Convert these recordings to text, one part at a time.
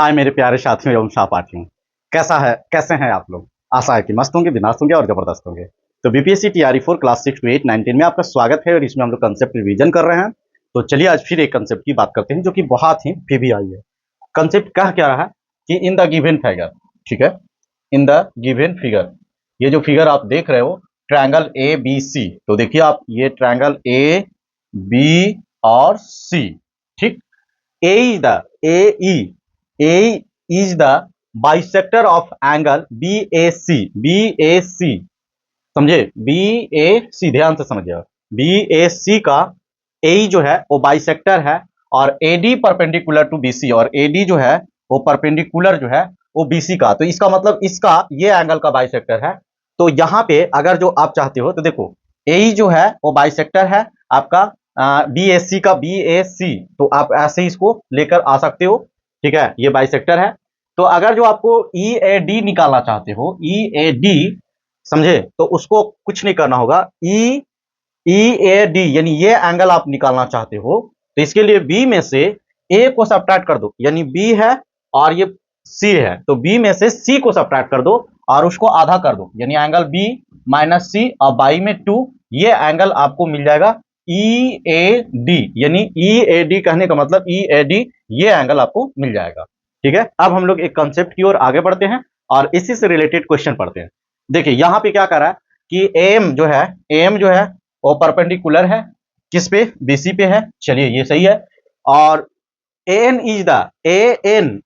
हाय मेरे प्यारे साथियों एवं सहपाठियों, कैसे हैं आप लोग। आशा है कि मस्त होंगे, बिंदास होंगे और जबरदस्त होंगे। तो बीपीएससी टीआरई 4 क्लास 6 to 8 19 में आपका स्वागत है और इसमें हम लोग कंसेप्ट रिवीजन कर रहे हैं। तो चलिए आज फिर एक कंसेप्ट की बात करते हैं जो कि बहुत ही पीबीआई है। कंसेप्ट कह क्या रहा है कि इन द गिवन फिगर, ठीक है, इन द गिवन फिगर, ये जो फिगर आप देख रहे हो ट्रायंगल ए बी सी, तो देखिए आप ये ट्रायंगल ए बी और सी, ठीक। A is the bisector of angle BAC, समझे, BAC, ध्यान से समझिएगा, BAC का A जो है वो बाइसेक्टर है और AD परपेंडिकुलर टू BC, और AD जो है वो परपेंडिकुलर जो है वो BC का, तो इसका मतलब इसका ये एंगल का बाइसेक्टर है। तो यहाँ पे अगर जो आप चाहते हो तो देखो AE जो है वो बाइसेक्टर है आपका BAC का, BAC, तो आप ऐसे ही इसको लेकर आ सकते हो, ठीक है, ये बाइसेक्टर है। तो अगर जो आपको EAD निकालना चाहते हो, EAD, समझे, तो उसको कुछ नहीं करना होगा, EAD यानी ये एंगल आप निकालना चाहते हो तो इसके लिए B में से A को सब्ट्रैक्ट कर दो, यानी B है और ये C है, तो B में से C को सब्ट्रैक्ट कर दो और उसको आधा कर दो, यानी एंगल B माइनस C और बाई में 2, ये एंगल आपको मिल जाएगा EAD, यानी EAD कहने का मतलब EAD, ये एंगल आपको मिल जाएगा, ठीक है। अब हम लोग एक कंसेप्ट की ओर आगे बढ़ते हैं और इसी से रिलेटेड क्वेश्चन पढ़ते हैं। देखिए यहाँ पे क्या कर रहा है कि AM जो है वो परपेंडिकुलर है किस पे, BC पे है, चलिए ये सही है। और AN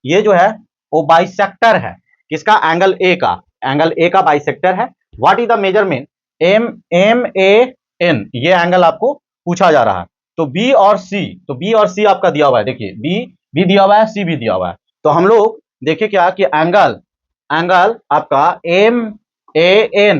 ये जो है वो बाइसेक्टर है किसका, एंगल A का बाइसेक्टर है। What is the measurement MAN, ये एंगल आपको पूछा जा रहा है। तो B और C आपका दिया हुआ है, देखिए B भी दिया हुआ है, C भी दिया हुआ है। तो हम लोग देखिए क्या कि एंगल आपका MAN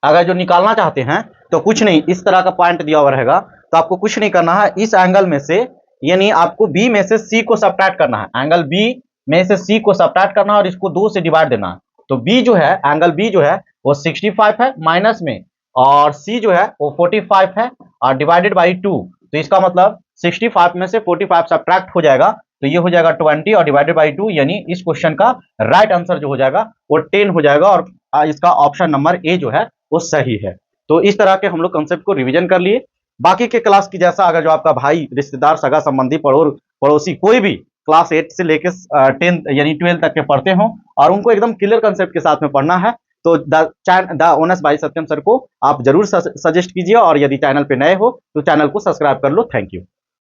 अगर जो निकालना चाहते हैं तो कुछ नहीं, इस तरह का पॉइंट दिया हुआ रहेगा, तो आपको कुछ नहीं करना है, इस एंगल में से यानी आपको B में से C को सब्ट्रैक्ट करना है, एंगल B में से C को सब्ट्रैक्ट करना है और इसको 2 से डिवाइड देना है। तो B जो है, एंगल B जो है वो 65 है माइनस में, और C जो है वो 45 है और डिवाइडेड बाई 2, तो इसका मतलब 65 में से 45 सब्ट्रैक्ट हो जाएगा, तो ये हो जाएगा 20 और डिवाइडेड बाई 2, यानी इस क्वेश्चन का राइट आंसर जो हो जाएगा वो 10 हो जाएगा और इसका ऑप्शन नंबर ए जो है वो सही है। तो इस तरह के हम लोग कंसेप्ट को रिवीजन कर लिए। बाकी के क्लास की जैसा अगर जो आपका भाई, रिश्तेदार, सगा संबंधी, पड़ोसी कोई भी क्लास 8 से लेकर 10 यानी 12 तक के पढ़ते हो और उनको एकदम क्लियर कंसेप्ट के साथ में पढ़ना है, तो the owners by Satyam sir को आप जरूर सजेस्ट कीजिए, और यदि चैनल पे नए हो तो चैनल को सब्सक्राइब कर लो। Thank you.